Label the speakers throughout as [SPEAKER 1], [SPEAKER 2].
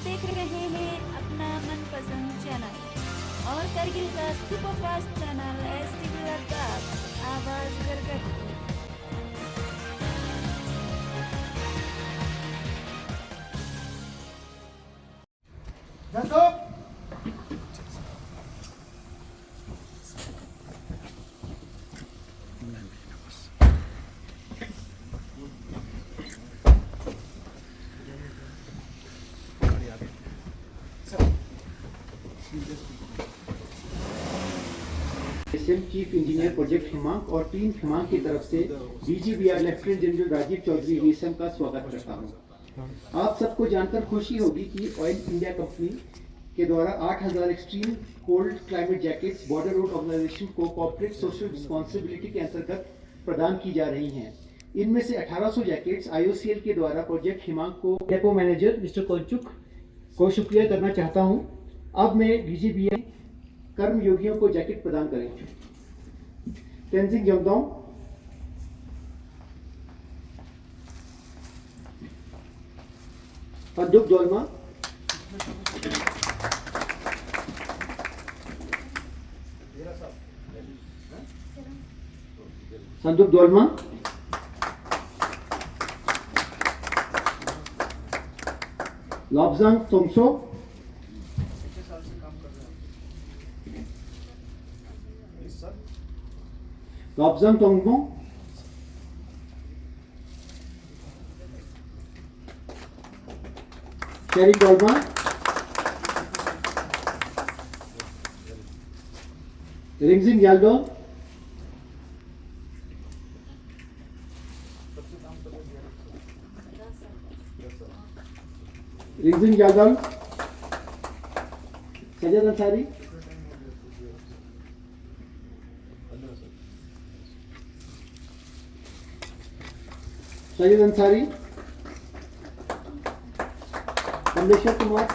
[SPEAKER 1] देख रहे हैं अपना मनपसंद चैनल और करगिल का सुपरफास्ट चैनल STV लद्दाख, आवाज गरगट।
[SPEAKER 2] चीफ इंजीनियर प्रोजेक्ट हिमांक और टीम हिमांक की तरफ से DGBR lieutenant general Rajiv Chaudhary VSM का स्वागत करता हूं। आप सबको जानकर खुशी होगी कि ऑयल इंडिया कंपनी के द्वारा 8000 extreme cold climate jackets border road organisation को कॉर्पोरेट सोशल रिस्पांसिबिलिटी के अंतर्गत प्रदान की जा रही हैं। इनमें से 1800 जैकेट्स IOCL के द्वारा प्रोजेक्ट हिमांक को डेपो मैनेजर मिस्टर कोलचुक को शुक्रिया करना चाहता हूं। अब मैं DGBR कर्म योगियों को जैकेट प्रदान करें। तेंजिंग योंगडोंग, संदुक दोलमा, संदुक दोलमा, लॉब्जांग तोंगसो, लॉब्जांग तोंगमो, शेरी डोलमा, रिंगजिंग याल्डो, रिंगजिंग याल्डो, सजद अंसारी, सैयद अंसारी, कमलेश्वर कुमार,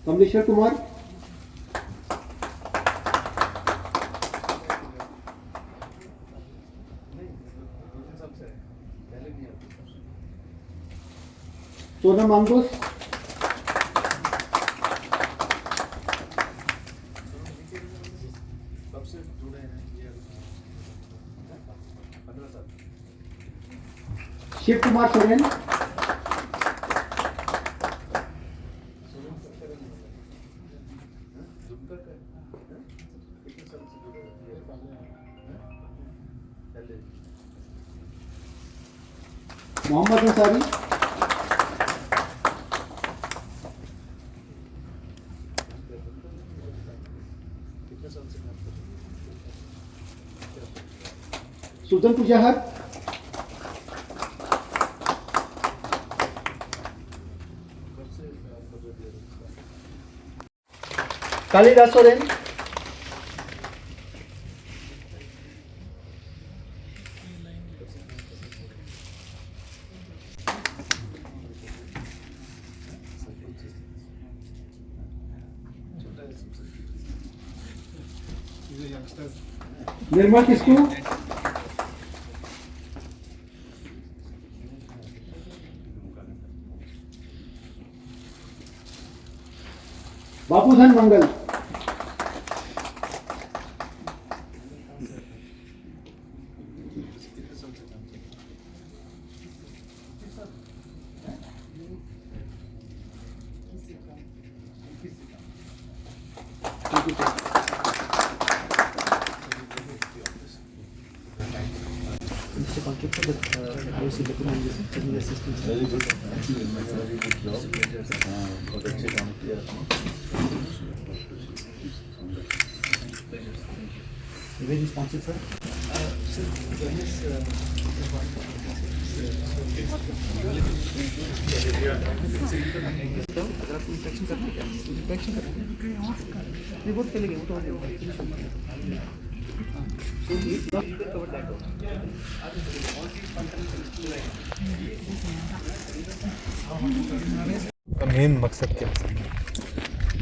[SPEAKER 2] कमलेश्वर कुमार, सोनम मांगोस, शिव कुमार सोरेन, मोहम्मद अंसारी, सुजन पुजाहर, कालिदास सोरेन, निर्मल किस्कू, बापूधन मंगल,
[SPEAKER 3] Very good. Very good job. बहुत अच्छे काम किया।
[SPEAKER 2] Very responsive, sir. अगर आप इंस्पेक्शन करते हैं, इंस्पेक्शन करते रिपोर्ट चलेगी वो तो
[SPEAKER 4] मेन मकसद क्या है?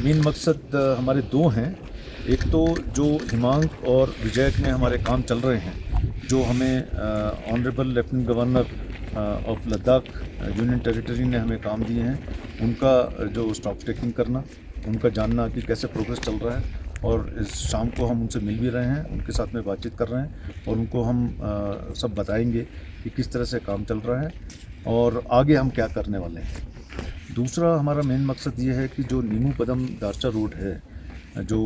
[SPEAKER 3] मेन मकसद हमारे दो हैं। एक तो जो हिमांक और विजय में हमारे काम चल रहे हैं जो हमें honourable lieutenant governor of Ladakh union territory ने हमें काम दिए हैं, उनका जो स्टॉक टेकिंग करना, उनका जानना कि कैसे प्रोग्रेस चल रहा है। और इस शाम को हम उनसे मिल भी रहे हैं, उनके साथ में बातचीत कर रहे हैं और उनको हम सब बताएंगे कि किस तरह से काम चल रहा है और आगे हम क्या करने वाले हैं। दूसरा हमारा मेन मकसद ये है कि जो नीमू पदम दारचा रोड है, जो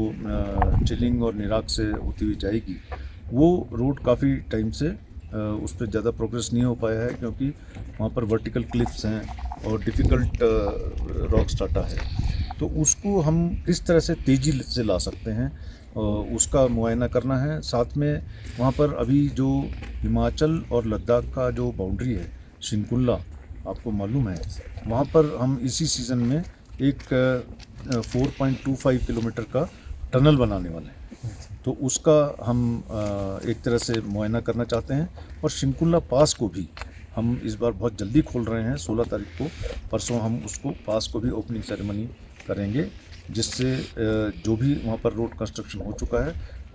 [SPEAKER 3] चिलिंग और निराग से होती हुई जाएगी, वो रोड काफ़ी टाइम से उस पर ज़्यादा प्रोग्रेस नहीं हो पाया है, क्योंकि वहाँ पर वर्टिकल क्लिफ्स हैं और डिफ़िकल्ट रॉक स्ट्राटा है। तो उसको हम किस तरह से तेज़ी से ला सकते हैं, उसका मुआयना करना है। साथ में वहाँ पर अभी जो हिमाचल और लद्दाख का जो बाउंड्री है, शिंकुल्ला, आपको मालूम है, वहाँ पर हम इसी सीज़न में एक 4.25 किलोमीटर का टनल बनाने वाले हैं। तो उसका हम एक तरह से मुआयना करना चाहते हैं। और शिंकुल्ला पास को भी हम इस बार बहुत जल्दी खोल रहे हैं। 16 तारीख को, परसों हम उसको पास को भी ओपनिंग सेरेमनी करेंगे, जिससे जो भी वहाँ पर रोड कंस्ट्रक्शन हो चुका है,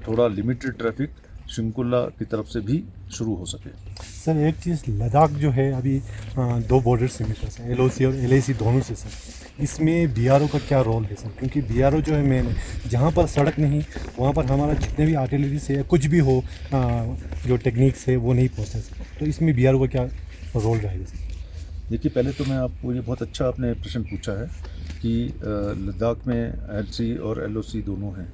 [SPEAKER 3] थोड़ा लिमिटेड ट्रैफिक शिंकुल्ला की तरफ से भी शुरू हो सके।
[SPEAKER 4] सर एक चीज़, लद्दाख जो है अभी 2 बॉर्डर सिमिटर्स हैं, LOC और LAC दोनों से सर, इसमें BRO का क्या रोल है सर? क्योंकि BRO जो है मेन है, जहाँ पर सड़क नहीं वहाँ पर हमारा जितने भी आर्टिलरी से कुछ भी हो, जो टेक्निक्स है वो नहीं पहुँचते सर। तो इसमें BRO का क्या रोल रहेगा सर?
[SPEAKER 3] देखिए, पहले तो मैं आपको, ये बहुत अच्छा आपने प्रश्न पूछा है कि लद्दाख में LC और LOC दोनों हैं।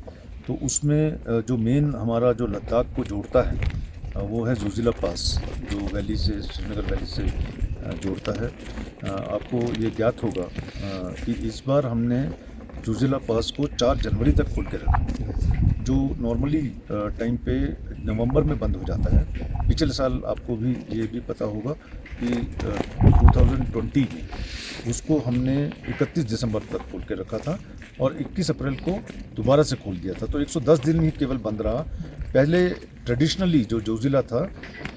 [SPEAKER 3] तो उसमें जो मेन हमारा जो लद्दाख को जोड़ता है वो है जोजिला पास, जो वैली से, श्रीनगर वैली से जोड़ता है। आपको ये ज्ञात होगा कि इस बार हमने जोजिला पास को 4 जनवरी तक खोल के रखा, जो नॉर्मली टाइम पे नवंबर में बंद हो जाता है। पिछले साल आपको भी ये भी पता होगा कि 2020 में उसको हमने 31 दिसंबर तक खोल के रखा था और 21 अप्रैल को दोबारा से खोल दिया था। तो 110 दिन ही केवल बंद रहा। पहले ट्रेडिशनली जो जोजिला था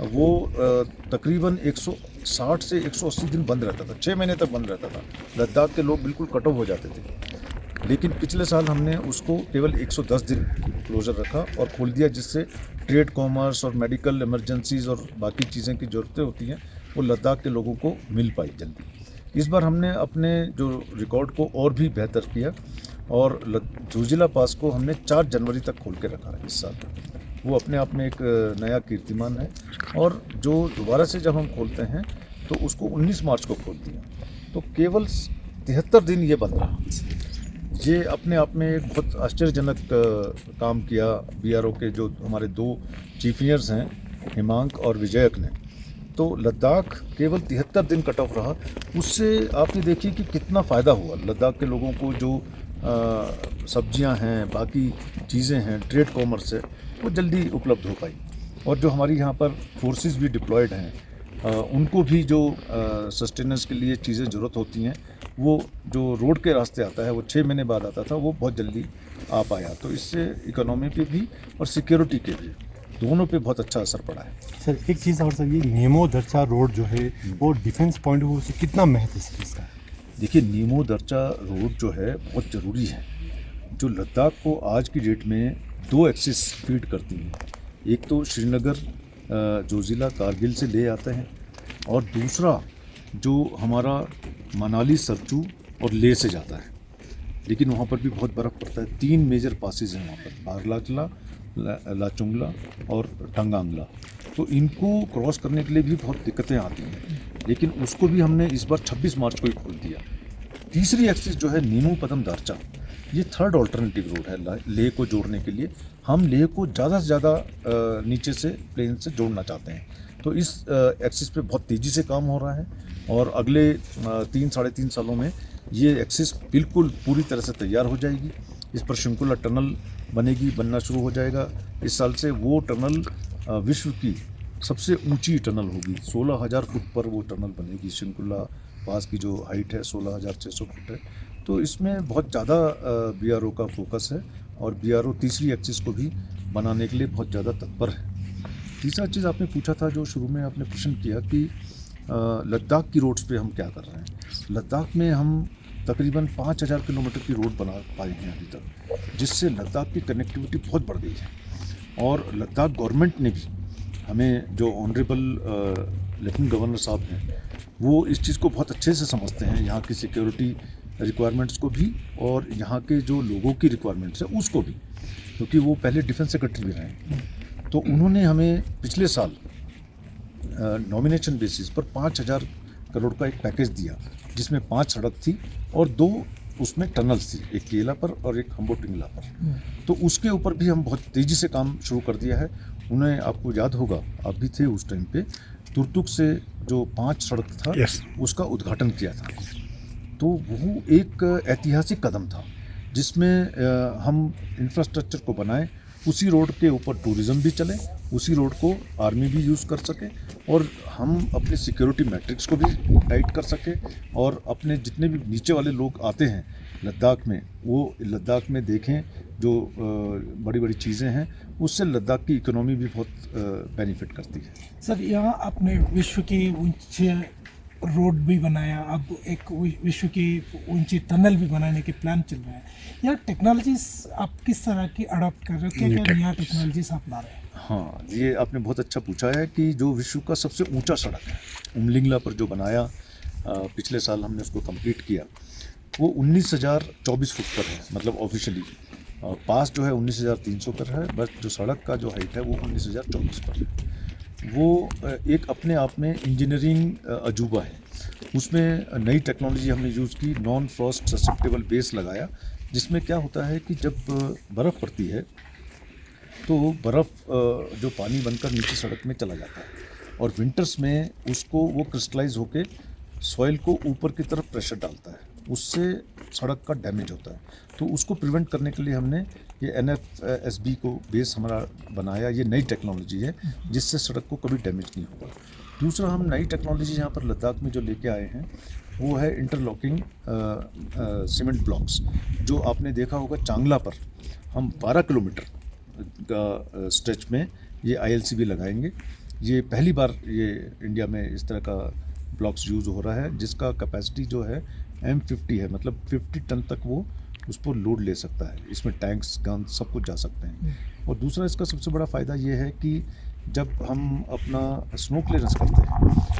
[SPEAKER 3] वो तकरीबन 160 से 180 दिन बंद रहता था, 6 महीने तक बंद रहता था। लद्दाख के लोग बिल्कुल कट ऑफ हो जाते थे। लेकिन पिछले साल हमने उसको केवल 110 दिन क्लोजर रखा और खोल दिया, जिससे ट्रेड, कॉमर्स और मेडिकल इमरजेंसीज और बाकी चीज़ें की ज़रूरतें होती हैं वो लद्दाख के लोगों को मिल पाई जल्दी। इस बार हमने अपने जो रिकॉर्ड को और भी बेहतर किया और जोजिला पास को हमने 4 जनवरी तक खोल के रखा है इस साल। वो अपने आप में एक नया कीर्तिमान है। और जो दोबारा से जब हम खोलते हैं तो उसको 19 मार्च को खोल दिया, तो केवल 73 दिन ये बंद रहा। ये अपने आप में एक बहुत आश्चर्यजनक काम किया BRO के जो हमारे 2 चीफ इंजीनियर्स हैं, हिमांक और विजयक ने। तो लद्दाख केवल 73 दिन कट ऑफ रहा। उससे आप ये देखिए कि कितना फ़ायदा हुआ लद्दाख के लोगों को। जो सब्जियां हैं, बाकी चीज़ें हैं, ट्रेड कॉमर्स है, वो जल्दी उपलब्ध हो पाई। और जो हमारी यहाँ पर फोर्सेस भी डिप्लॉयड हैं, उनको भी जो सस्टेनेंस के लिए चीज़ें ज़रूरत होती हैं, वो जो रोड के रास्ते आता है वो 6 महीने बाद आता था, वो बहुत जल्दी आ पाया। तो इससे इकोनॉमी पे भी और सिक्योरिटी के भी, दोनों पे बहुत अच्छा असर पड़ा है।
[SPEAKER 4] सर एक चीज़ और सर, ये नीमू दरचा रोड जो है वो डिफेंस पॉइंट ऑफ व्यू से कितना महत्व है इसका?
[SPEAKER 3] देखिए, नीमू दरचा रोड जो है बहुत ज़रूरी है, जो लद्दाख को आज की डेट में 2 एक्सिस फीड करती है। एक तो श्रीनगर जोजिला कारगिल से ले आते हैं, और दूसरा जो हमारा मनाली सरचू और ले से जाता है। लेकिन वहाँ पर भी बहुत बर्फ़ पड़ता है। 3 मेजर पासेज हैं वहाँ पर, बारलाचला, लाचुंगला और टंगांगला। तो इनको क्रॉस करने के लिए भी बहुत दिक्कतें आती हैं, लेकिन उसको भी हमने इस बार 26 मार्च को ही खोल दिया। तीसरी एक्सिस जो है नीमू पदम दारचा, ये 3rd ऑल्टरनेटिव रोड है लेह को जोड़ने के लिए। हम लेह को ज़्यादा से ज़्यादा नीचे से प्लेन से जोड़ना चाहते हैं। तो इस एक्सिस पे बहुत तेज़ी से काम हो रहा है और अगले 3-3.5 सालों में ये एक्सिस बिल्कुल पूरी तरह से तैयार हो जाएगी। इस पर शिंकुला टनल बनना शुरू हो जाएगा इस साल से। वो टनल विश्व की सबसे ऊंची टनल होगी, 16,000 फुट पर वो टनल बनेगी। शिंकुला पास की जो हाइट है 16,600 फुट है। तो इसमें बहुत ज़्यादा BRO का फोकस है और BRO तीसरी एक्सिस को भी बनाने के लिए बहुत ज़्यादा तत्पर है। तीसरा चीज़ आपने पूछा था, जो शुरू में आपने प्रश्न किया कि लद्दाख की रोड्स पे हम क्या कर रहे हैं। लद्दाख में हम तकरीबन 5,000 किलोमीटर की रोड बना पाए हैं अभी तक, जिससे लद्दाख की कनेक्टिविटी बहुत बढ़ गई है। और लद्दाख गवर्नमेंट ने भी हमें जो ऑनरेबल लेफ्टिनेंट गवर्नर साहब हैं वो इस चीज़ को बहुत अच्छे से समझते हैं, यहाँ की सिक्योरिटी रिक्वायरमेंट्स को भी और यहाँ के जो लोगों की रिक्वायरमेंट्स है उसको भी, क्योंकि वो पहले डिफेंस सेक्रेटरी भी रहे हैं। तो उन्होंने हमें पिछले साल नॉमिनेशन बेसिस पर 5,000 करोड़ का एक पैकेज दिया, जिसमें 5 सड़क थी और 2 उसमें टनल्स थी, एक केला पर और एक हम्बोटिंगला पर। तो उसके ऊपर भी हम बहुत तेज़ी से काम शुरू कर दिया है। उन्हें, आपको याद होगा, आप भी थे उस टाइम पे, तुर्तुक से जो 5 सड़क था उसका उद्घाटन किया था। तो वो एक ऐतिहासिक कदम था जिसमें हम इंफ्रास्ट्रक्चर को बनाएं, उसी रोड के ऊपर टूरिज़्म भी चले, उसी रोड को आर्मी भी यूज़ कर सके और हम अपने सिक्योरिटी मैट्रिक्स को भी टाइट कर सके और अपने जितने भी नीचे वाले लोग आते हैं लद्दाख में, वो लद्दाख में देखें जो बड़ी बड़ी चीज़ें हैं, उससे लद्दाख की इकोनॉमी भी बहुत बेनिफिट करती है।
[SPEAKER 5] सर, यहाँ आपने विश्व की ऊंचे रोड भी बनाया, अब एक विश्व की ऊंची टनल भी बनाने के प्लान चल रहा है। यहाँ टेक्नोलॉजीज आप किस तरह की अडॉप्ट कर रहे हो, क्या क्या नया टेक्नोलॉजीज आप ला रहे हैं?
[SPEAKER 3] हाँ, ये आपने बहुत अच्छा पूछा है कि जो विश्व का सबसे ऊंचा सड़क है उमलिंगला पर जो बनाया, पिछले साल हमने उसको कंप्लीट किया, वो 19,024 फुट पर है, मतलब ऑफिशियली पास जो है 19,300 पर है, बस जो सड़क का जो हाइट है वो 19,024 पर है। वो एक अपने आप में इंजीनियरिंग अजूबा है। उसमें नई टेक्नोलॉजी हमने यूज़ की, नॉन फ्रॉस्ट ससेप्टेबल बेस लगाया, जिसमें क्या होता है कि जब बर्फ़ पड़ती है तो बर्फ़ जो पानी बनकर नीचे सड़क में चला जाता है और विंटर्स में उसको वो क्रिस्टलाइज होके सॉइल को ऊपर की तरफ प्रेशर डालता है, उससे सड़क का डैमेज होता है। तो उसको प्रिवेंट करने के लिए हमने ये NFSB को बेस हमारा बनाया। ये नई टेक्नोलॉजी है जिससे सड़क को कभी डैमेज नहीं होगा। दूसरा, हम नई टेक्नोलॉजी यहाँ पर लद्दाख में जो लेके आए हैं वो है इंटरलॉकिंग सीमेंट ब्लॉक्स। जो आपने देखा होगा चांगला पर हम 12 किलोमीटर का स्ट्रेच में ये ILCB लगाएंगे। ये पहली बार ये इंडिया में इस तरह का ब्लॉक्स यूज़ हो रहा है, जिसका कैपेसिटी जो है M50 है, मतलब 50 टन तक वो उस पर लोड ले सकता है। इसमें टैंक्स, गन सब कुछ जा सकते हैं। और दूसरा इसका सबसे बड़ा फ़ायदा ये है कि जब हम अपना स्नो क्लियरेंस करते हैं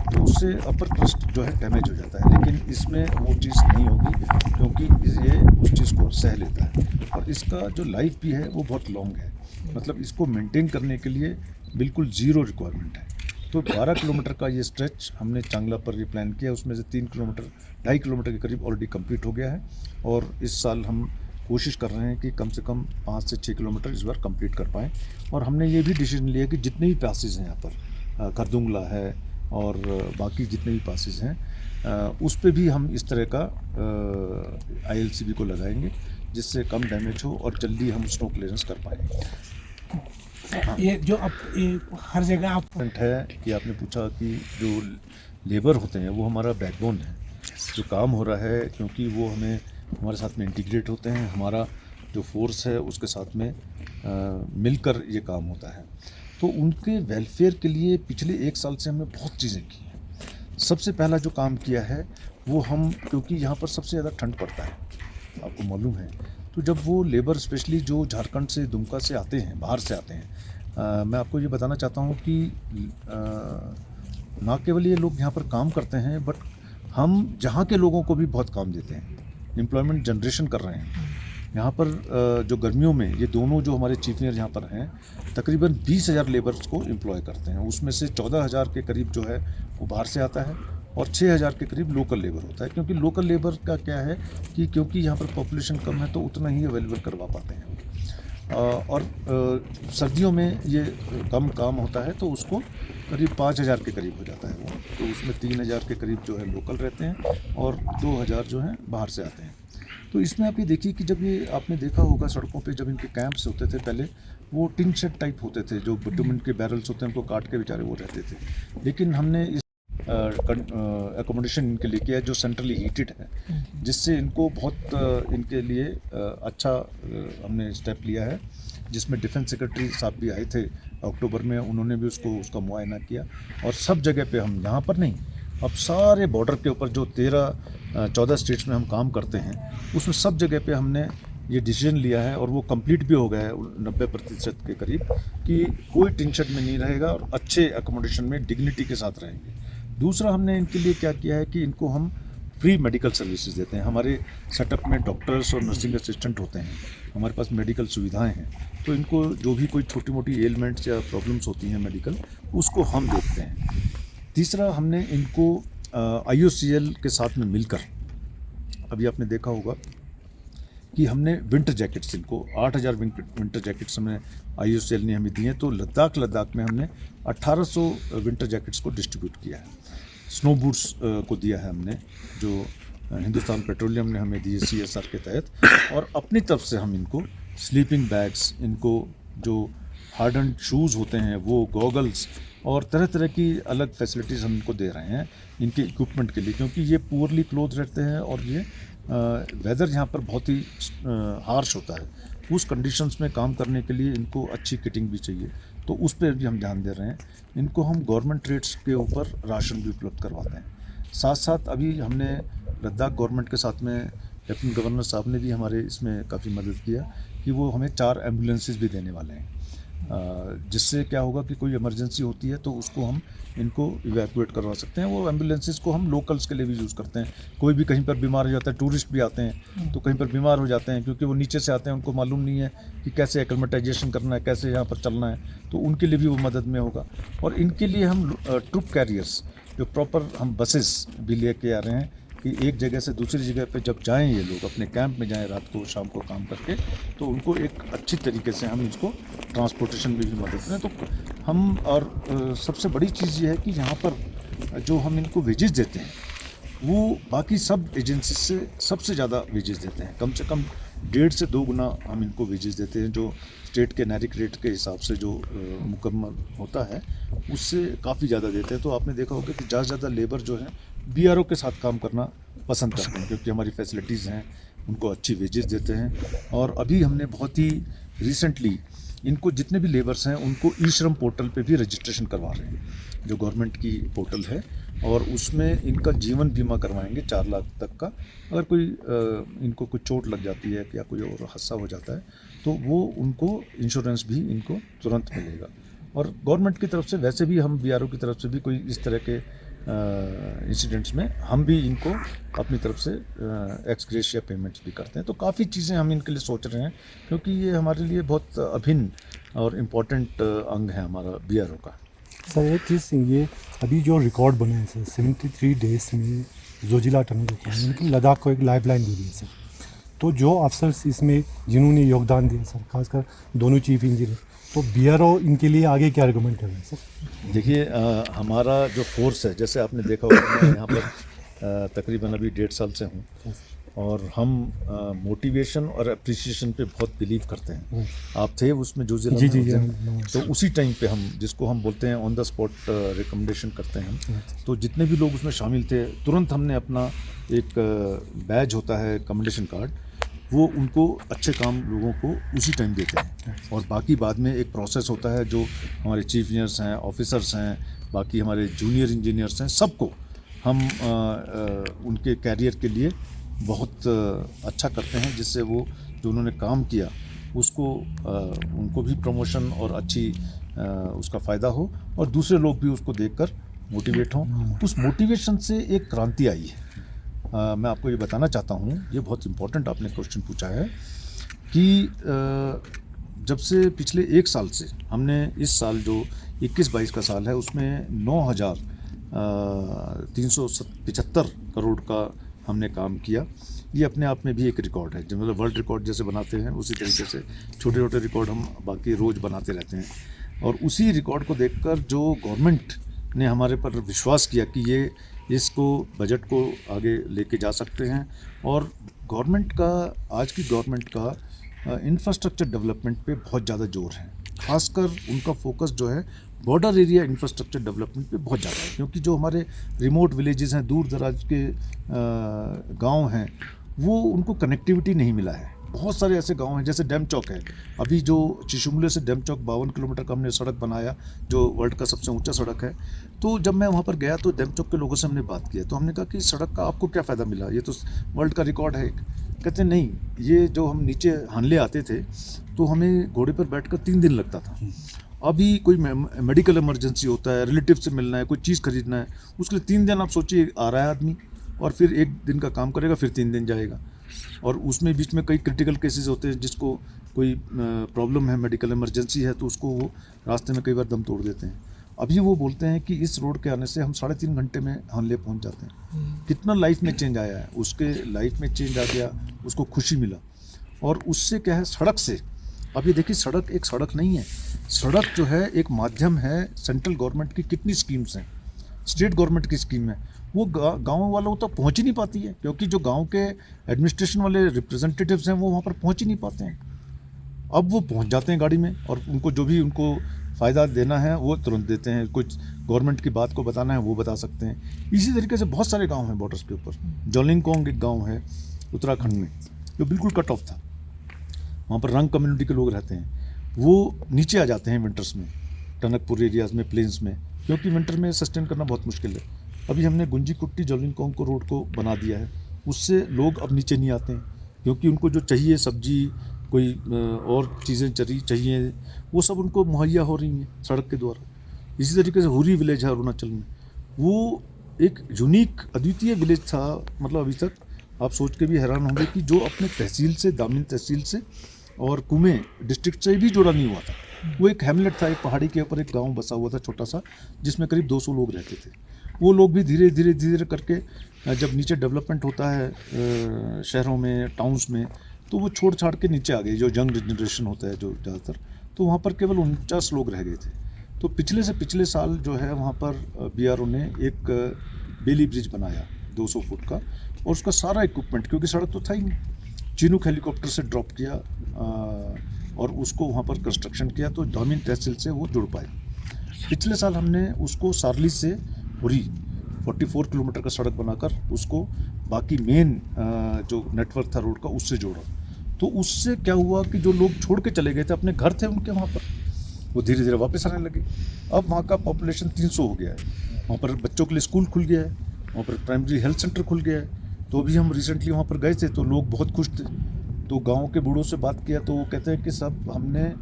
[SPEAKER 3] तो उससे अपर क्रस्ट जो है डैमेज हो जाता है, लेकिन इसमें वो चीज़ नहीं होगी क्योंकि ये उस चीज़ को सह लेता है और इसका जो लाइफ भी है वो बहुत लॉन्ग है, मतलब इसको मेंटेन करने के लिए बिल्कुल ज़ीरो रिक्वायरमेंट है। तो 12 किलोमीटर का ये स्ट्रेच हमने चांगला पर ये प्लान किया, उसमें से 2.5 किलोमीटर के करीब ऑलरेडी कंप्लीट हो गया है और इस साल हम कोशिश कर रहे हैं कि कम से कम 5 से 6 किलोमीटर इस बार कंप्लीट कर पाएँ। और हमने ये भी डिसीजन लिया कि जितने भी पासेज हैं यहाँ पर, खरदुंगला है और बाकी जितने भी पासेज हैं, उस पे भी हम इस तरह का ILCB को लगाएंगे जिससे कम डैमेज हो और जल्दी हम स्नो क्लियरेंस कर पाएँ।
[SPEAKER 5] हाँ। ये जो आप हर जगह आप
[SPEAKER 3] है कि आपने पूछा कि जो लेबर होते हैं वो हमारा बैकबोन है, जो काम हो रहा है, क्योंकि वो हमें हमारे साथ में इंटीग्रेट होते हैं, हमारा जो फोर्स है उसके साथ में मिलकर ये काम होता है। तो उनके वेलफेयर के लिए पिछले 1 साल से हमने बहुत चीज़ें की हैं। सबसे पहला जो काम किया है वो हम, क्योंकि यहाँ पर सबसे ज़्यादा ठंड पड़ता है, आपको मालूम है, तो जब वो लेबर स्पेशली जो झारखंड से, दुमका से आते हैं, बाहर से आते हैं, मैं आपको ये बताना चाहता हूँ कि ना केवल ये लोग यहाँ पर काम करते हैं, बट हम जहाँ के लोगों को भी बहुत काम देते हैं, एम्प्लॉयमेंट जनरेशन कर रहे हैं। यहाँ पर जो गर्मियों में ये दोनों जो हमारे चीफ इंजीनियर यहाँ पर हैं, तकरीबन 20,000 लेबर्स को एम्प्लॉय करते हैं। उसमें से 14,000 के करीब जो है वो बाहर से आता है और 6,000 के करीब लोकल लेबर होता है। क्योंकि लोकल लेबर का क्या है कि क्योंकि यहाँ पर पॉपुलेशन कम है तो उतना ही अवेलेबल करवा पाते हैं। और सर्दियों में ये कम काम होता है तो उसको करीब 5,000 के करीब हो जाता है वो, तो उसमें 3,000 के करीब जो है लोकल रहते हैं और 2,000 जो हैं बाहर से आते हैं। तो इसमें आप ये देखिए कि जब ये आपने देखा होगा सड़कों पे जब इनके कैंप्स होते थे पहले, वो टिन शेड टाइप होते थे, जो बिटुमेन के बैरल्स होते हैं उनको काट के बेचारे वो रहते थे। लेकिन हमने इस एकोमोडेशन इनके लिए किया जो सेंट्रली हीटेड है, जिससे इनको बहुत इनके लिए अच्छा हमने स्टेप लिया है, जिसमें डिफेंस सेक्रेटरी साहब भी आए थे अक्टूबर में, उन्होंने भी उसका मुआयना किया। और सब जगह पे हम यहाँ पर नहीं, अब सारे बॉर्डर के ऊपर जो 14 स्टेट्स में हम काम करते हैं उसमें सब जगह पे हमने ये डिसीजन लिया है और वो कंप्लीट भी हो गया है 90% के करीब, कि कोई टेंशन में नहीं रहेगा और अच्छे अकोमोडेशन में डिग्निटी के साथ रहेंगे। दूसरा हमने इनके लिए क्या किया है कि इनको हम फ्री मेडिकल सर्विसेज देते हैं। हमारे सेटअप में डॉक्टर्स और नर्सिंग असिस्टेंट होते हैं, हमारे पास मेडिकल सुविधाएं हैं, तो इनको जो भी कोई छोटी मोटी एलिमेंट्स या प्रॉब्लम्स होती हैं मेडिकल, उसको हम देखते हैं। तीसरा हमने इनको IOCL के साथ में मिलकर, अभी आपने देखा होगा कि हमने विंटर जैकेट्स, इनको 8000 विंटर जैकेट्स हमने IOCL ने हमें दिए हैं। तो लद्दाख में हमने 1800 विंटर जैकेट्स को डिस्ट्रीब्यूट किया है। स्नो बूट्स को दिया है हमने, जो हिंदुस्तान पेट्रोलियम ने हमें दिए CSR के तहत, और अपनी तरफ से हम इनको स्लीपिंग बैग्स, इनको जो हार्डन शूज़ होते हैं वो, गॉगल्स और तरह तरह की अलग फैसिलिटीज़ हम इनको दे रहे हैं इनके इक्विपमेंट के लिए, क्योंकि ये पुअरली क्लोथ रहते हैं और ये वेदर यहाँ पर बहुत ही हार्श होता है। उस कंडीशंस में काम करने के लिए इनको अच्छी किटिंग भी चाहिए, तो उस पर भी हम ध्यान दे रहे हैं। इनको हम गवर्नमेंट रेट्स के ऊपर राशन भी उपलब्ध करवाते हैं। साथ साथ अभी हमने लद्दाख गवर्नमेंट के साथ में लेफ्टिनेंट गवर्नर साहब ने भी हमारे इसमें काफ़ी मदद किया कि वो हमें 4 एम्बुलेंसेज भी देने वाले हैं, जिससे क्या होगा कि कोई इमरजेंसी होती है तो उसको हम इनको इवैक्यूएट करवा सकते हैं। वो एम्बुलेंसेज को हम लोकल्स के लिए भी यूज़ करते हैं। कोई भी कहीं पर बीमार हो जाता है, टूरिस्ट भी आते हैं तो कहीं पर बीमार हो जाते हैं, क्योंकि वो नीचे से आते हैं, उनको मालूम नहीं है कि कैसे एक्लेमेटाइजेशन करना है, कैसे यहाँ पर चलना है, तो उनके लिए भी वो मदद में होगा। और इनके लिए हम ट्रुप कैरियर्स, जो प्रॉपर हम बसेस भी लेके आ रहे हैं कि एक जगह से दूसरी जगह पे जब जाएं ये लोग, अपने कैंप में जाएं रात को शाम को काम करके, तो उनको एक अच्छी तरीके से हम इसको ट्रांसपोर्टेशन में भी मदद करें। तो हम, और सबसे बड़ी चीज़ ये है कि यहाँ पर जो हम इनको वेजेस देते हैं वो बाकी सब एजेंसी से सबसे ज़्यादा वेजेस देते हैं। कम से कम 1.5 से 2 गुना हम इनको वेजेस देते हैं, जो स्टेट के नैरिक रेट के हिसाब से जो मुकम्मल होता है उससे काफ़ी ज़्यादा देते हैं। तो आपने देखा होगा कि ज़्यादा से ज़्यादा लेबर जो है BRO के साथ काम करना पसंद करते हैं, क्योंकि हमारी फैसिलिटीज़ हैं, उनको अच्छी वेजेस देते हैं। और अभी हमने बहुत ही रिसेंटली इनको जितने भी लेबर्स हैं उनको ई-श्रम पोर्टल पे भी रजिस्ट्रेशन करवा रहे हैं, जो गवर्नमेंट की पोर्टल है, और उसमें इनका जीवन बीमा करवाएंगे 4 लाख तक का। अगर कोई इनको कुछ चोट लग जाती है या कोई और हादसा हो जाता है तो वो उनको इंश्योरेंस भी इनको तुरंत मिलेगा। और गवर्नमेंट की तरफ से वैसे भी हम BRO की तरफ से भी कोई इस तरह के इंसिडेंट्स में हम भी इनको अपनी तरफ से एक्स ग्रेशिया पेमेंट्स भी करते हैं। तो काफ़ी चीज़ें हम इनके लिए सोच रहे हैं, क्योंकि ये हमारे लिए बहुत अभिन्न और इम्पोर्टेंट अंग है हमारा BRO का।
[SPEAKER 4] सर एक चीज़, ये अभी जो रिकॉर्ड बना है सर 73 डेज में जोजिला टनल को, उनकी लद्दाख को एक लाइफलाइन दी है सर। तो जो अफसर्स इसमें जिन्होंने योगदान दिया सर, खासकर दोनों चीफ इंजीनियर, तो BRO इनके लिए आगे क्या रिकमेंड कर रहे हैं सर?
[SPEAKER 3] देखिए, हमारा जो फोर्स है, जैसे आपने देखा होगा, मैं यहाँ पर तकरीबन अभी 1.5 साल से हूँ, और हम मोटिवेशन और अप्रिसिएशन पे बहुत बिलीव करते हैं। आप थे उसमें जो जिला में, तो उसी टाइम पे हम, जिसको हम बोलते हैं ऑन द स्पॉट रिकमेंडेशन करते हैं हम। तो जितने भी लोग उसमें शामिल थे, तुरंत हमने अपना एक बैज होता है, कमेंडेशन कार्ड, वो उनको अच्छे काम लोगों को उसी टाइम देते हैं। और बाकी बाद में एक प्रोसेस होता है, जो हमारे चीफ इंजीनियर्स हैं, ऑफिसर्स हैं, बाकी हमारे जूनियर इंजीनियर्स हैं, सबको हम उनके कैरियर के लिए बहुत अच्छा करते हैं, जिससे वो जो उन्होंने काम किया उसको उनको भी प्रमोशन और अच्छी उसका फ़ायदा हो, और दूसरे लोग भी उसको देखकर मोटिवेट हों। उस मोटिवेशन से एक क्रांति आई है। मैं आपको ये बताना चाहता हूँ, ये बहुत इम्पोर्टेंट आपने क्वेश्चन पूछा है, कि जब से पिछले 1 साल से हमने, इस साल जो 21-22 का साल है, उसमें 9,375 करोड़ का हमने काम किया। ये अपने आप में भी एक रिकॉर्ड है, जो मतलब वर्ल्ड रिकॉर्ड जैसे बनाते हैं उसी तरीके से छोटे छोटे रिकॉर्ड हम बाकी रोज़ बनाते रहते हैं। और उसी रिकॉर्ड को देखकर जो गवर्नमेंट ने हमारे पर विश्वास किया कि ये इसको बजट को आगे लेके जा सकते हैं, और गवर्नमेंट का, आज की गवर्नमेंट का इंफ्रास्ट्रक्चर डेवलपमेंट पे बहुत ज़्यादा जोर है। खासकर उनका फोकस जो है बॉर्डर एरिया इंफ्रास्ट्रक्चर डेवलपमेंट पे बहुत ज़्यादा है, क्योंकि जो हमारे रिमोट विलेजेस हैं, दूर दराज के गांव हैं, वो उनको कनेक्टिविटी नहीं मिला है। बहुत सारे ऐसे गांव हैं, जैसे डैम चौक है, अभी जो चिशुमले से डैम चौक 52 किलोमीटर का हमने सड़क बनाया, जो वर्ल्ड का सबसे ऊंचा सड़क है। तो जब मैं वहाँ पर गया तो डैम चौक के लोगों से हमने बात की, तो हमने कहा कि सड़क का आपको क्या फ़ायदा मिला, ये तो वर्ल्ड का रिकॉर्ड है एक। कहते हैं नहीं, ये जो हम नीचे हानले आते थे तो हमें घोड़े पर बैठकर 3 दिन लगता था। अभी कोई मेडिकल इमरजेंसी होता है, रिलेटिव से मिलना है, कोई चीज़ खरीदना है, उसके लिए 3 दिन आप सोचिए आ रहा है आदमी, और फिर 1 दिन का काम करेगा, फिर 3 दिन जाएगा। और उसमें बीच में कई क्रिटिकल केसेस होते हैं, जिसको कोई प्रॉब्लम है, मेडिकल इमरजेंसी है, तो उसको वो रास्ते में कई बार दम तोड़ देते हैं। अभी वो बोलते हैं कि इस रोड के आने से हम 3.5 घंटे में हानले पहुंच जाते हैं। कितना लाइफ में चेंज आया है, उसके लाइफ में चेंज आ गया, उसको खुशी मिला। और उससे क्या है, सड़क से, अब ये देखिए सड़क एक सड़क नहीं है, सड़क जो है एक माध्यम है। सेंट्रल गवर्नमेंट की कितनी स्कीम्स हैं, स्टेट गवर्नमेंट की स्कीम है, वो गाँव वालों तक पहुँच ही नहीं पाती है, क्योंकि जो गाँव के एडमिनिस्ट्रेशन वाले रिप्रेजेंटेटिव्स हैं वो वहाँ पर पहुँच ही नहीं पाते हैं। अब वो पहुँच जाते हैं गाड़ी में, और उनको जो भी उनको फ़ायदा देना है वो तुरंत देते हैं, कुछ गवर्नमेंट की बात को बताना है वो बता सकते हैं। इसी तरीके से बहुत सारे गांव हैं बॉर्डर्स के ऊपर। जोलिंगकोंग एक गांव है उत्तराखंड में जो बिल्कुल कट ऑफ था, वहाँ पर रंग कम्युनिटी के लोग रहते हैं, वो नीचे आ जाते हैं विंटर्स में, टनकपुर एरियाज में, प्लेन्स में, क्योंकि विंटर में सस्टेन करना बहुत मुश्किल है। अभी हमने गुंजी कुट्टी जोलिंगकोंग को रोड को बना दिया है, उससे लोग अब नीचे नहीं आते हैं, क्योंकि उनको जो चाहिए सब्जी, कोई और चीज़ें चाहिए, वो सब उनको मुहैया हो रही हैं सड़क के द्वारा। इसी तरीके से हुरी विलेज है अरुणाचल में, वो एक यूनिक अद्वितीय विलेज था। मतलब अभी तक आप सोच के भी हैरान होंगे कि जो अपने तहसील से, दामिन तहसील से और कुमें डिस्ट्रिक्ट से भी जुड़ा नहीं हुआ था। वो एक हैमलेट था, एक पहाड़ी के ऊपर एक गाँव बसा हुआ था छोटा सा, जिसमें करीब 200 लोग रहते थे। वो लोग भी धीरे धीरे करके जब नीचे डेवलपमेंट होता है शहरों में, टाउन्स में, तो वो छोड़ छाड़ के नीचे आ गए। जो यंग जनरेशन होता है जो ज़्यादातर, तो वहाँ पर केवल 49 लोग रह गए थे। तो पिछले से पिछले साल जो है वहाँ पर BRO ने एक बेली ब्रिज बनाया 200 फुट का, और उसका सारा इक्विपमेंट, क्योंकि सड़क तो था ही नहीं, चिनूक हेलीकॉप्टर से ड्रॉप किया और उसको वहाँ पर कंस्ट्रक्शन किया, तो दामिन तहसील से वो जुड़ पाए। पिछले साल हमने उसको सारली से हुरी 44 किलोमीटर का सड़क बनाकर उसको बाकी मेन जो नेटवर्क था रोड का उससे जोड़ा। तो उससे क्या हुआ कि जो लोग छोड़ के चले गए थे, अपने घर थे उनके वहाँ पर, वो धीरे धीरे वापस आने लगे। अब वहाँ का पॉपुलेशन 300 हो गया है, वहाँ पर बच्चों के लिए स्कूल खुल गया है, वहाँ पर प्राइमरी हेल्थ सेंटर खुल गया है। तो अभी हम रिसेंटली वहाँ पर गए थे तो लोग बहुत खुश थे। तो गाँव के बूढ़ों से बात किया तो वो कहते हैं कि सब हमने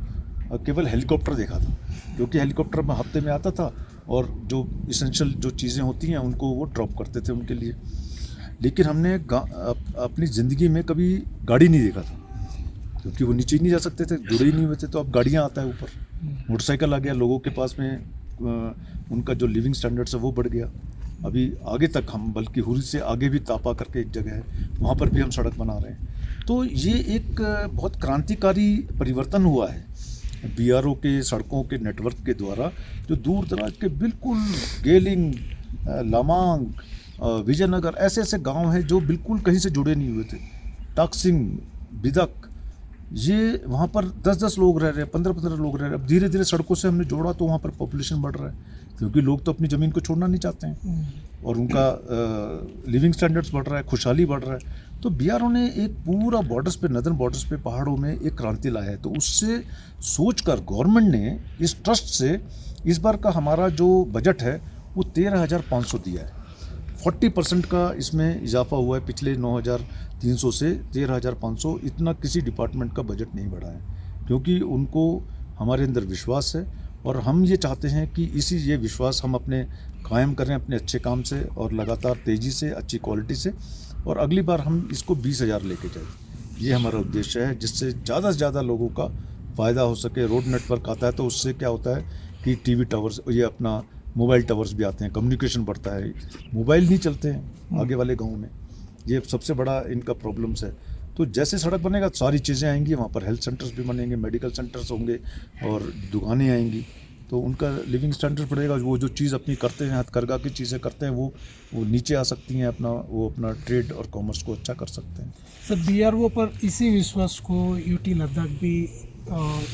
[SPEAKER 3] केवल हेलीकॉप्टर देखा था, क्योंकि हेलीकॉप्टर में हफ्ते में आता था और जो इसेंशियल जो चीज़ें होती हैं उनको वो ड्रॉप करते थे उनके लिए। लेकिन हमने अपनी ज़िंदगी में कभी गाड़ी नहीं देखा था, क्योंकि वो नीचे ही नहीं जा सकते थे, जुड़े ही नहीं हुए थे। तो अब गाड़ियाँ आता है ऊपर, मोटरसाइकिल आ गया, लोगों के पास में उनका जो लिविंग स्टैंडर्ड्स है वो बढ़ गया। अभी आगे तक हम, बल्कि हुरी से आगे भी तापा करके एक जगह है, वहाँ पर भी हम सड़क बना रहे हैं। तो ये एक बहुत क्रांतिकारी परिवर्तन हुआ है BRO के सड़कों के नेटवर्क के द्वारा, जो दूर दराज के बिल्कुल गेलिंग, लामांग, विजयनगर ऐसे गांव हैं जो बिल्कुल कहीं से जुड़े नहीं हुए थे, टाकसिंग, बिदक, ये वहाँ पर 10-10 लोग रह रहे हैं, 15-15 लोग रह रहे हैं। अब धीरे धीरे सड़कों से हमने जोड़ा तो वहाँ पर पॉपुलेशन बढ़ रहा है, क्योंकि लोग तो अपनी ज़मीन को छोड़ना नहीं चाहते हैं और उनका लिविंग स्टैंडर्ड्स बढ़ रहा है, खुशहाली बढ़ रहा है। तो BRO ने एक पूरा बॉर्डर्स पे, नदर्न बॉर्डर्स पे, पहाड़ों में एक क्रांति लाया है। तो उससे सोचकर गवर्नमेंट ने इस ट्रस्ट से इस बार का हमारा जो बजट है वो 13,500 दिया है। 40% का इसमें इजाफा हुआ है, पिछले 9,300 से 13,500। इतना किसी डिपार्टमेंट का बजट नहीं बढ़ा है, क्योंकि उनको हमारे अंदर विश्वास है और हम ये चाहते हैं कि ये विश्वास हम अपने कायम करें अपने अच्छे काम से और लगातार तेज़ी से, अच्छी क्वालिटी से, और अगली बार हम इसको 20,000 लेके जाएं। ये हमारा उद्देश्य है, जिससे ज़्यादा से ज़्यादा लोगों का फ़ायदा हो सके। रोड नेटवर्क आता है तो उससे क्या होता है कि TV टावर्स, ये अपना मोबाइल टावर्स भी आते हैं, कम्युनिकेशन बढ़ता है। मोबाइल नहीं चलते हैं आगे वाले गाँव में, ये सबसे बड़ा इनका प्रॉब्लम्स है। तो जैसे सड़क बनेगा सारी चीज़ें आएंगी, वहाँ पर हेल्थ सेंटर्स भी बनेंगे, मेडिकल सेंटर्स होंगे और दुकानें आएंगी, तो उनका लिविंग स्टैंडर्ड बढ़ेगा। वो जो चीज़ अपनी करते हैं, हथकरघा की चीज़ें करते हैं, वो नीचे आ सकती हैं, वो अपना ट्रेड और कॉमर्स को अच्छा कर सकते हैं।
[SPEAKER 5] सर, BRO पर इसी विश्वास को UT लद्दाख भी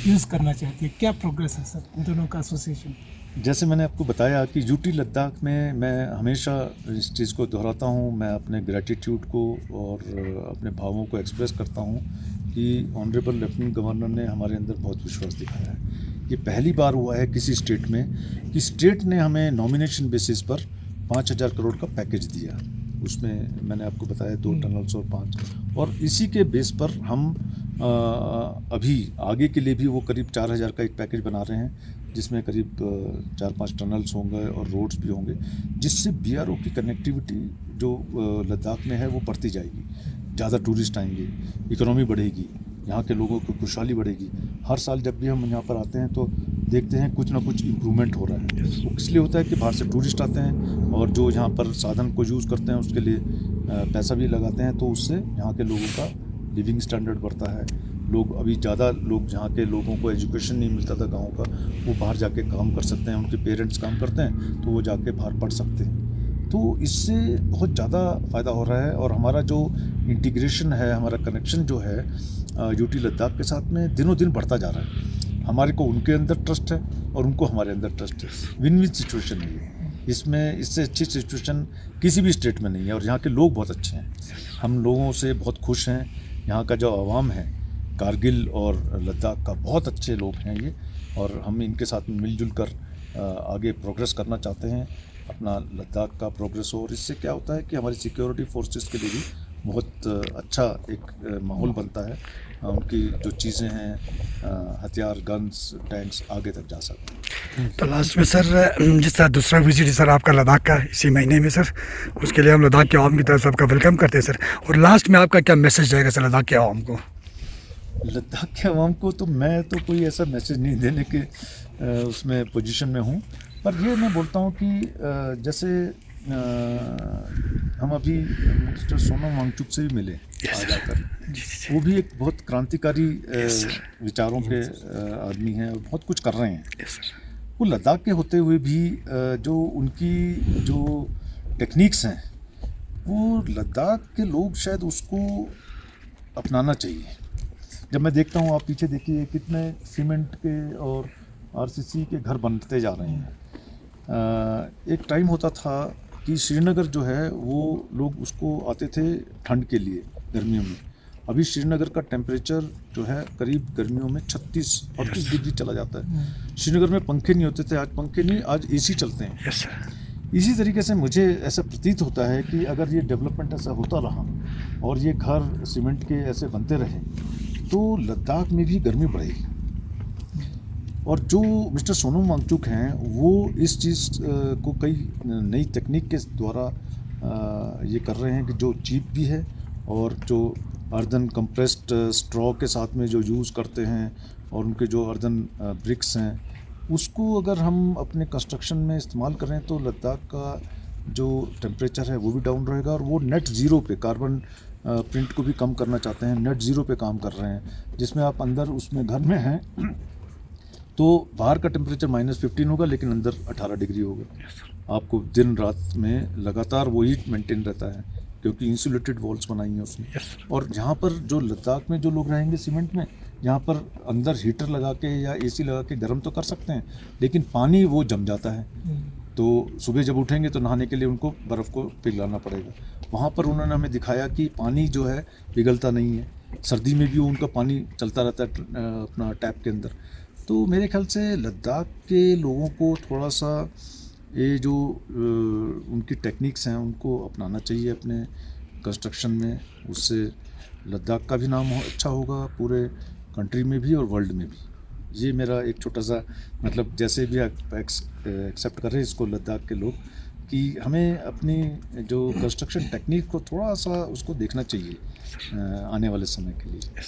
[SPEAKER 5] यूज़ करना चाहती है, क्या प्रोग्रेस है सर इन दोनों का एसोसिएशन?
[SPEAKER 3] जैसे मैंने आपको बताया कि UT लद्दाख में मैं हमेशा इस चीज़ को दोहराता हूँ, मैं अपने ग्रैटिट्यूड को और अपने भावों को एक्सप्रेस करता हूँ कि ऑनरेबल लेफ्टिनेंट गवर्नर ने हमारे अंदर बहुत विश्वास दिखाया है। ये पहली बार हुआ है किसी स्टेट में कि स्टेट ने हमें नॉमिनेशन बेसिस पर 5,000 करोड़ का पैकेज दिया उसमें मैंने आपको बताया 2 टनल्स और 5, और इसी के बेस पर हम अभी आगे के लिए भी वो करीब 4000 का एक पैकेज बना रहे हैं, जिसमें करीब 4-5 टनल्स होंगे और रोड्स भी होंगे, जिससे BRO की कनेक्टिविटी जो लद्दाख में है वो बढ़ती जाएगी। ज़्यादा टूरिस्ट आएंगे, इकोनॉमी बढ़ेगी, यहाँ के लोगों की खुशहाली बढ़ेगी। हर साल जब भी हम यहाँ पर आते हैं तो देखते हैं कुछ ना कुछ इम्प्रूवमेंट हो रहा है। वो इसलिए होता है कि बाहर से टूरिस्ट आते हैं और जो यहाँ पर साधन को यूज़ करते हैं उसके लिए पैसा भी लगाते हैं, तो उससे यहाँ के लोगों का लिविंग स्टैंडर्ड बढ़ता है। लोग अभी ज़्यादा लोग जहाँ के लोगों को एजुकेशन नहीं मिलता था गाँव का, वो बाहर जाके काम कर सकते हैं, उनके पेरेंट्स काम करते हैं तो वो जाके बाहर पढ़ सकते हैं। तो इससे बहुत ज़्यादा फ़ायदा हो रहा है और हमारा जो इंटीग्रेशन है, हमारा कनेक्शन जो है यूटी लद्दाख के साथ में दिनों दिन बढ़ता जा रहा है। हमारे को उनके अंदर ट्रस्ट है और उनको हमारे अंदर ट्रस्ट है। विन विन सिचुएशन है ये। इसमें इससे अच्छी सिचुएशन किसी भी स्टेट में नहीं है और यहाँ के लोग बहुत अच्छे हैं। हम लोगों से बहुत खुश हैं। यहाँ का जो आवाम है कारगिल और लद्दाख का, बहुत अच्छे लोग हैं ये, और हम इनके साथ मिलजुल कर आगे प्रोग्रेस करना चाहते हैं। अपना लद्दाख का प्रोग्रेस हो और इससे क्या होता है कि हमारी सिक्योरिटी फोर्सेस के लिए भी बहुत अच्छा एक माहौल बनता है। उनकी जो चीज़ें हैं, हथियार, गन्स, टैंक्स आगे तक जा सकते हैं।
[SPEAKER 6] तो लास्ट में सर, जिस तरह दूसरा विजिट सर आपका लद्दाख का इसी महीने में सर, उसके लिए हम लद्दाख के आवाम की तरफ से आपका वेलकम करते हैं सर। और लास्ट में आपका क्या मैसेज जाएगा सर लद्दाख के आवाम को?
[SPEAKER 3] लद्दाख के आवाम को तो मैं तो कोई ऐसा मैसेज नहीं देने के उसमें पोजीशन में हूँ, पर ये मैं बोलता हूँ कि जैसे हम अभी मिस्टर सोनम वांगचुक से भी मिले आज आकर। वो भी एक बहुत क्रांतिकारी विचारों के आदमी हैं और बहुत कुछ कर रहे हैं। वो लद्दाख के होते हुए भी जो उनकी जो टेक्निक्स हैं, वो लद्दाख के लोग शायद उसको अपनाना चाहिए। जब मैं देखता हूँ, आप पीछे देखिए कितने सीमेंट के और RCC के घर बनते जा रहे हैं। एक टाइम होता था कि श्रीनगर जो है वो लोग उसको आते थे ठंड के लिए गर्मियों में। अभी श्रीनगर का टेम्परेचर जो है करीब गर्मियों में 36-38 डिग्री चला जाता है। श्रीनगर में पंखे नहीं होते थे, आज पंखे नहीं, आज AC चलते हैं। इसी तरीके से मुझे ऐसा प्रतीत होता है कि अगर ये डेवलपमेंट ऐसा होता रहा और ये घर सीमेंट के ऐसे बनते रहे तो लद्दाख में भी गर्मी बढ़ेगी। और जो मिस्टर सोनम वांगचुक हैं वो इस चीज़ को कई नई तकनीक के द्वारा ये कर रहे हैं कि जो चीप भी है और जो अर्दन कंप्रेस्ड स्ट्रॉ के साथ में जो यूज़ करते हैं और उनके जो अर्दन ब्रिक्स हैं, उसको अगर हम अपने कंस्ट्रक्शन में इस्तेमाल करें तो लद्दाख का जो टेम्परेचर है वो भी डाउन रहेगा। और वो नेट ज़ीरो पे कार्बन प्रिंट को भी कम करना चाहते हैं, नेट ज़ीरो पे काम कर रहे हैं, जिसमें आप अंदर उसमें घर में हैं तो बाहर का टेम्परेचर -15 होगा लेकिन अंदर 18 डिग्री होगा। आपको दिन रात में लगातार वो हीट मेंटेन रहता है क्योंकि इंसुलेटेड वॉल्स बनाई हैं उसने। और यहाँ पर जो लद्दाख में जो लोग रहेंगे सीमेंट में, यहाँ पर अंदर हीटर लगा के या AC लगा के गर्म तो कर सकते हैं, लेकिन पानी वो जम जाता है। तो सुबह जब उठेंगे तो नहाने के लिए उनको बर्फ़ को पिघलाना पड़ेगा। वहाँ पर उन्होंने हमें दिखाया कि पानी जो है पिघलता नहीं है, सर्दी में भी उनका पानी चलता रहता है अपना टैप के अंदर। तो मेरे ख्याल से लद्दाख के लोगों को थोड़ा सा ये जो उनकी टेक्निक्स हैं उनको अपनाना चाहिए अपने कंस्ट्रक्शन में। उससे लद्दाख का भी नाम अच्छा होगा पूरे कंट्री में भी और वर्ल्ड में भी। ये मेरा एक छोटा सा मतलब, जैसे भी एक्सेप्ट कर रहे हैं इसको लद्दाख के लोग, कि हमें अपनी जो कंस्ट्रक्शन टेक्निक को थोड़ा सा उसको देखना चाहिए आने वाले समय के लिए।